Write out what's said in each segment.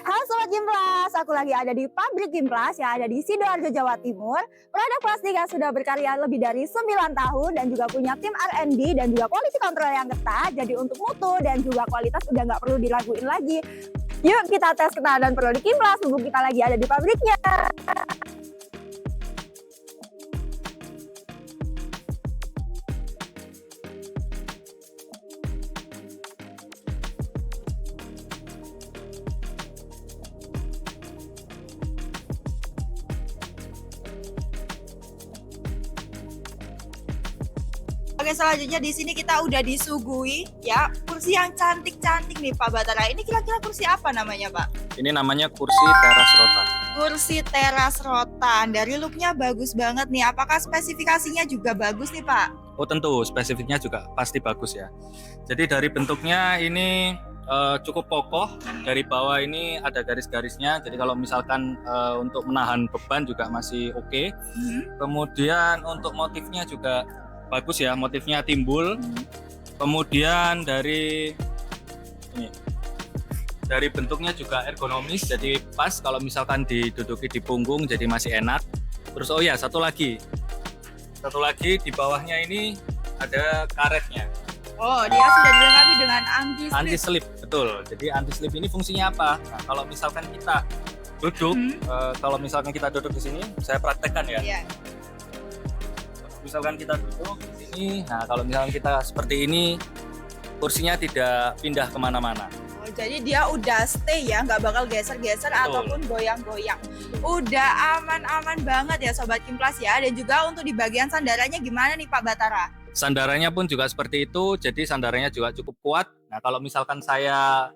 Halo Sobat Gimplas, aku lagi ada di pabrik Gimplas yang ada di Sidoarjo, Jawa Timur. Produk plastik yang sudah berkarya lebih dari 9 tahun dan juga punya tim R&D dan juga quality control yang ketat. Jadi untuk mutu dan juga kualitas udah nggak perlu diraguin lagi. Yuk kita tes ketahanan produk Gimplas, mumpung kita lagi ada di pabriknya. Oke, selanjutnya di sini kita udah disuguhi ya kursi yang cantik-cantik nih Pak Batara. Ini kira-kira kursi apa namanya Pak? Ini namanya kursi teras rotan. Kursi teras rotan. Dari looknya bagus banget nih. Apakah spesifikasinya juga bagus nih Pak? Oh tentu, spesifiknya juga pasti bagus ya. Jadi dari bentuknya ini cukup kokoh. Dari bawah ini ada garis-garisnya. Jadi kalau misalkan untuk menahan beban juga masih oke. Kemudian untuk motifnya juga bagus ya, motifnya timbul. Kemudian dari bentuknya juga ergonomis, jadi pas kalau misalkan diduduki di punggung jadi masih enak. Terus oh ya satu lagi di bawahnya ini ada karetnya. Oh, dia sudah dilengkapi dengan anti slip. Betul. Jadi anti slip ini fungsinya apa? Nah, kalau misalkan kita duduk, kalau misalkan kita duduk di sini, saya praktekkan ya. Yeah. Misalkan kita duduk di sini, nah kalau misalkan kita seperti ini, kursinya tidak pindah kemana-mana. Oh, jadi dia udah stay ya, nggak bakal geser-geser ataupun goyang-goyang. Udah aman-aman banget ya Sobat Gimplas ya. Dan juga untuk di bagian sandarannya gimana nih Pak Batara? Sandarannya pun juga seperti itu, jadi sandarannya juga cukup kuat. Nah kalau misalkan saya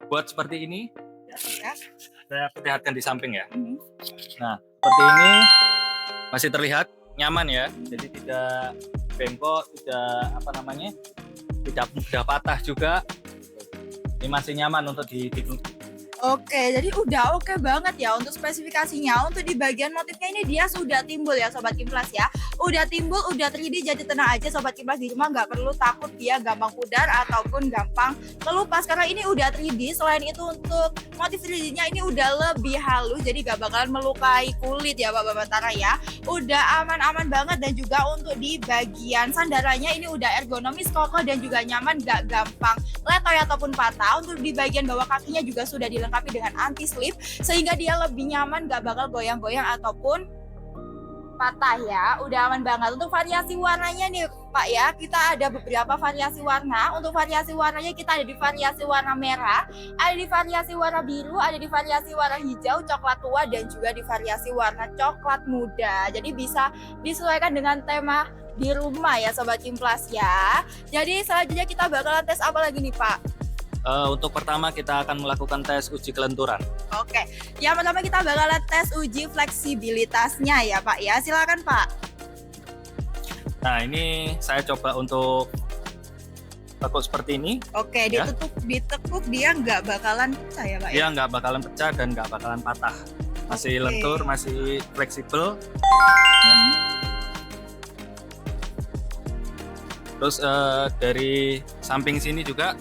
buat seperti ini, ya. Saya perlihatkan di samping ya. Nah seperti ini masih terlihat nyaman ya, jadi tidak bengkok, tidak mudah patah juga. Ini masih nyaman untuk diduduk. Oke, jadi udah oke banget ya untuk spesifikasinya. Untuk di bagian motifnya ini dia sudah timbul ya Sobat Gimplas ya. Udah timbul, udah 3D, jadi tenang aja Sobat Gimplas di rumah, nggak perlu takut dia gampang pudar ataupun gampang kelupas karena ini udah 3D. Selain itu untuk motif 3D-nya ini udah lebih halus, jadi nggak bakalan melukai kulit ya Pak Batara ya. Udah aman-aman banget. Dan juga untuk di bagian sandarannya ini udah ergonomis, kokoh dan juga nyaman, nggak gampang letoy ataupun patah. Untuk di bagian bawah kakinya juga sudah dilengkapi dengan anti slip sehingga dia lebih nyaman, gak bakal goyang-goyang ataupun patah ya. Udah aman banget. Untuk variasi warnanya nih Pak ya, kita ada beberapa variasi warna. Untuk variasi warnanya kita ada di variasi warna merah, ada di variasi warna biru, ada di variasi warna hijau, coklat tua, dan juga di variasi warna coklat muda. Jadi bisa disesuaikan dengan tema di rumah ya Sobat Gimplas ya. Jadi selanjutnya kita bakalan tes apa lagi nih Pak? Untuk pertama kita akan melakukan tes uji kelenturan. Oke, yang pertama kita bakalan tes uji fleksibilitasnya ya Pak ya. Silakan Pak. Nah ini saya coba untuk tekuk seperti ini. Oke, ya. ditekuk dia nggak bakalan pecah ya Pak ya? Dia nggak bakalan pecah dan nggak bakalan patah. Masih lentur, masih fleksibel. Terus dari samping sini juga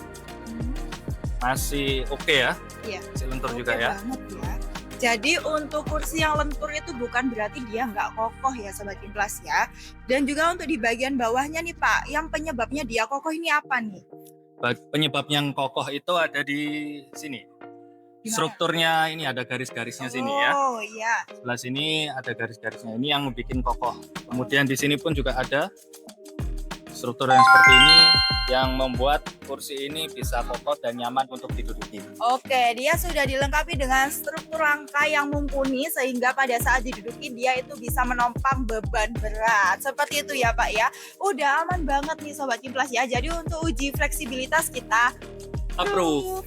masih oke ya. Iya. Masih lentur juga ya. Banget ya. Jadi untuk kursi yang lentur itu bukan berarti dia nggak kokoh ya Sobat Gimplas ya. Dan juga untuk di bagian bawahnya nih Pak, yang penyebabnya dia kokoh ini apa nih? Penyebab yang kokoh itu ada di sini. Gimana? Strukturnya ini ada garis-garisnya sini ya. Oh iya. Sebelah sini ada garis-garisnya. Ini yang bikin kokoh. Kemudian di sini pun juga ada struktur yang seperti ini yang membuat kursi ini bisa kokoh dan nyaman untuk diduduki. Oke, dia sudah dilengkapi dengan struktur rangka yang mumpuni sehingga pada saat diduduki dia itu bisa menopang beban berat. Seperti itu ya Pak ya. Udah aman banget nih Sobat Gimplas ya. Jadi untuk uji fleksibilitas kita approve.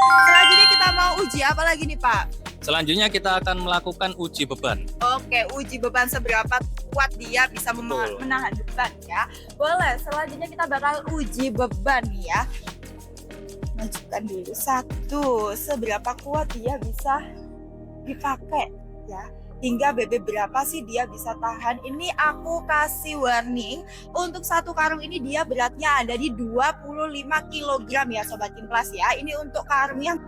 Selanjutnya kita mau uji apa lagi nih Pak? Selanjutnya kita akan melakukan uji beban. Oke, uji beban seberapa kuat dia bisa menahan beban ya. Boleh, selanjutnya kita bakal uji beban ya. Majukan dulu satu, seberapa kuat dia bisa dipakai ya. Hingga BB berapa sih dia bisa tahan. Ini aku kasih warning, untuk satu karung ini dia beratnya ada di 25 kg ya Sobat Gimplas ya. Ini untuk karung yang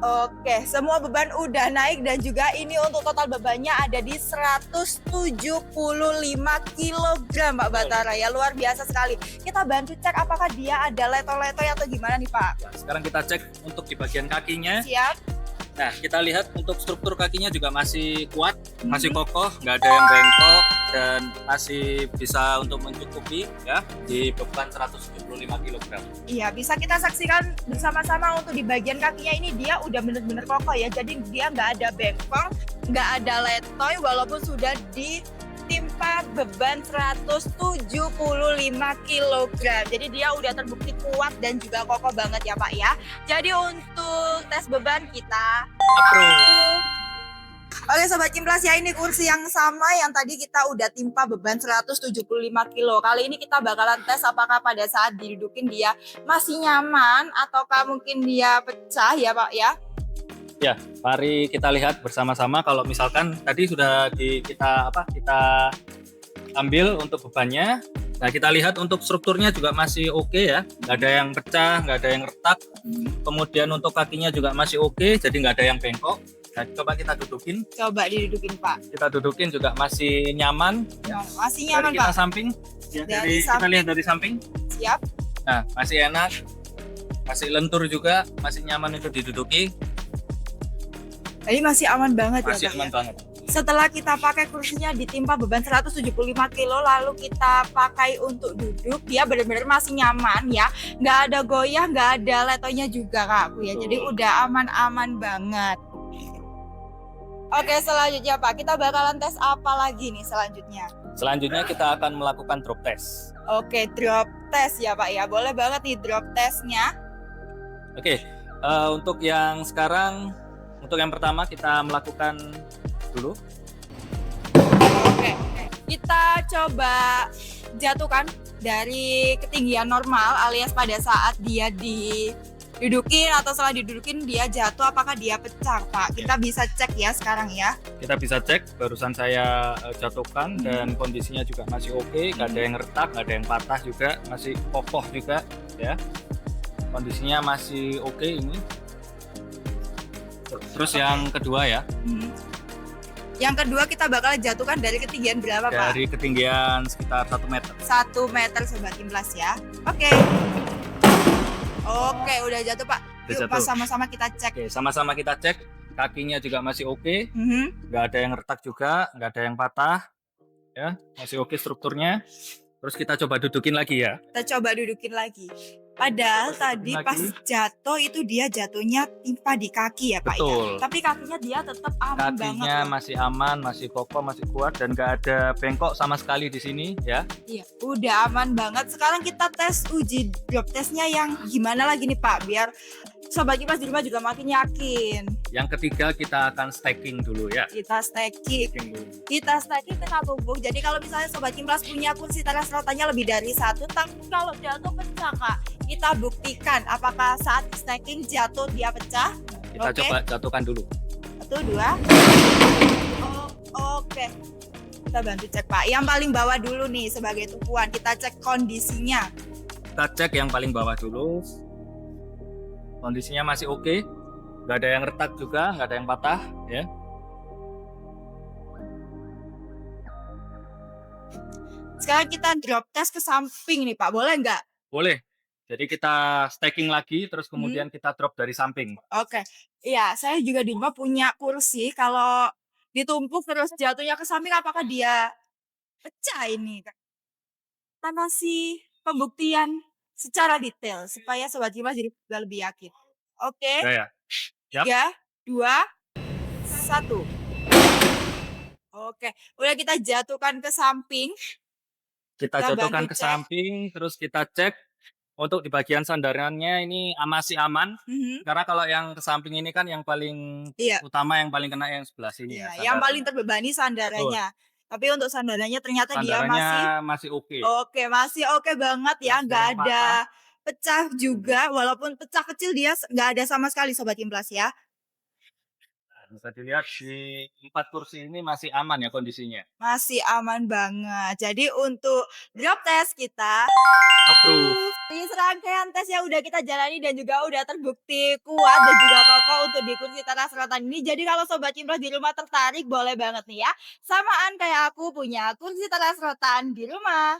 Oke, semua beban udah naik dan juga ini untuk total bebannya ada di 175 kilogram Mbak Batara ya, luar biasa sekali. Kita bantu cek apakah dia ada leto-leto atau gimana nih Pak? Ya, sekarang kita cek untuk di bagian kakinya. Siap. Nah, kita lihat untuk struktur kakinya juga masih kuat, masih kokoh, nggak ada yang bengkok, dan masih bisa untuk mencukupi ya di beban 175 kg. Iya, bisa kita saksikan bersama-sama untuk di bagian kakinya ini dia udah bener-bener kokoh ya. Jadi dia nggak ada bengkok, nggak ada letoy walaupun sudah ditimpa beban 175 kilogram. Jadi dia udah terbukti kuat dan juga kokoh banget ya Pak ya. Jadi untuk tes beban kita Approve. Oke Sobat Kimplas ya, ini kursi yang sama yang tadi kita udah timpa beban 175 kilo. Kali ini kita bakalan tes apakah pada saat didudukin dia masih nyaman ataukah mungkin dia pecah ya Pak ya. Ya, mari kita lihat bersama-sama. Kalau misalkan tadi sudah kita ambil untuk bebannya. Nah, kita lihat untuk strukturnya juga masih oke ya, nggak ada yang pecah, nggak ada yang retak. Kemudian untuk kakinya juga masih oke, jadi nggak ada yang bengkok. Nah, coba kita dudukin. Coba didudukin Pak. Kita dudukin juga masih nyaman. Masih nyaman Dari kita Pak. samping. Ya, Dari kita lihat dari samping. Siap. Nah, masih enak. Masih lentur juga, masih nyaman untuk diduduki. Tadi masih aman banget Masih ya Pak aman ya. banget. Setelah kita pakai kursinya ditimpa beban 175 kilo lalu kita pakai untuk duduk, dia benar-benar masih nyaman ya, nggak ada goyah, nggak ada letonya juga Kak ya. Jadi udah aman-aman banget. Oke, selanjutnya Pak, kita bakalan tes apa lagi nih selanjutnya? Selanjutnya kita akan melakukan drop test. Oke, drop test ya Pak ya, boleh banget nih drop testnya. Oke, untuk yang sekarang, untuk yang pertama kita melakukan dulu. Oke, kita coba jatuhkan dari ketinggian normal alias pada saat dia didudukin atau setelah didudukin dia jatuh apakah dia pecah Pak. Kita bisa cek ya sekarang ya. Kita bisa cek, barusan saya jatuhkan dan kondisinya juga masih oke, nggak ada yang retak, nggak ada yang patah juga, masih kokoh juga ya. Kondisinya masih oke ini. Terus yang kedua ya. Yang kedua kita bakal jatuhkan dari ketinggian berapa Pak? Dari ketinggian sekitar 1 meter. 1 meter Sobat Kimplas ya. Oke. Oke, udah jatuh Pak. Udah Yuk jatuh. Pak sama-sama kita cek. Oke, sama-sama kita cek. Kakinya juga masih oke, nggak ada yang retak juga, nggak ada yang patah, ya masih oke strukturnya. Terus kita coba dudukin lagi ya. Kita coba dudukin lagi. Padahal tadi pas jatuh itu dia jatuhnya timpa di kaki ya Pak Betul. ya. Tapi kakinya dia tetap aman banget. Kakinya loh. masih aman, masih kokoh, masih kuat dan nggak ada bengkok sama sekali di sini ya. Iya, udah aman banget. Sekarang kita tes uji drop testnya yang gimana lagi nih Pak, biar Sobat Kimplas di rumah juga makin yakin. Yang ketiga kita akan stacking dulu ya. Kita stacking. Stacking dulu. Kita stacking kita tumbuk. Jadi kalau misalnya Sobat Kimplas punya kursi teras rotanya lebih dari satu, tapi kalau jatuh pecah Kak, kita buktikan apakah saat stacking jatuh dia pecah. Kita Oke. coba jatuhkan dulu. 1, 2. Oke. Kita bantu cek Pak. Yang paling bawah dulu nih sebagai tumpuan. Kita cek kondisinya. Kita cek yang paling bawah dulu. Kondisinya masih oke, nggak ada yang retak juga, nggak ada yang patah ya. Sekarang kita drop test ke samping nih Pak. Boleh nggak? Boleh. Jadi kita stacking lagi, terus kemudian kita drop dari samping. Oke. Iya, saya juga di rumah punya kursi. Kalau ditumpuk terus jatuhnya ke samping, apakah dia pecah ini? Kita kasih pembuktian secara detail supaya Sobat Kimplas jadi lebih yakin. Oke. Ya, ya. 3, 2, 1. Oke, udah kita jatuhkan ke samping. Kita Kita jatuhkan bantu ke cek. samping, terus kita cek untuk di bagian sandarannya ini masih aman. Karena kalau yang ke samping ini kan yang paling Iya. utama, yang paling kena yang sebelah sini Iya, ya. yang paling terbebani sandarannya. Tapi untuk sandarannya ternyata dia masih oke. Oke, masih oke banget ya, Masih nggak yang ada pecah juga, walaupun pecah kecil dia nggak ada sama sekali Sobat Kimplas ya. Bisa dilihat di 4 kursi ini masih aman ya kondisinya. Masih aman banget. Jadi untuk drop test kita Approve. approve. Di serangkaian tes yang udah kita jalani dan juga udah terbukti kuat dan juga kokoh untuk di kursi teras rotan ini. Jadi kalau Sobat Kimplas di rumah tertarik boleh banget nih ya. Samaan kayak aku punya kursi teras rotan di rumah.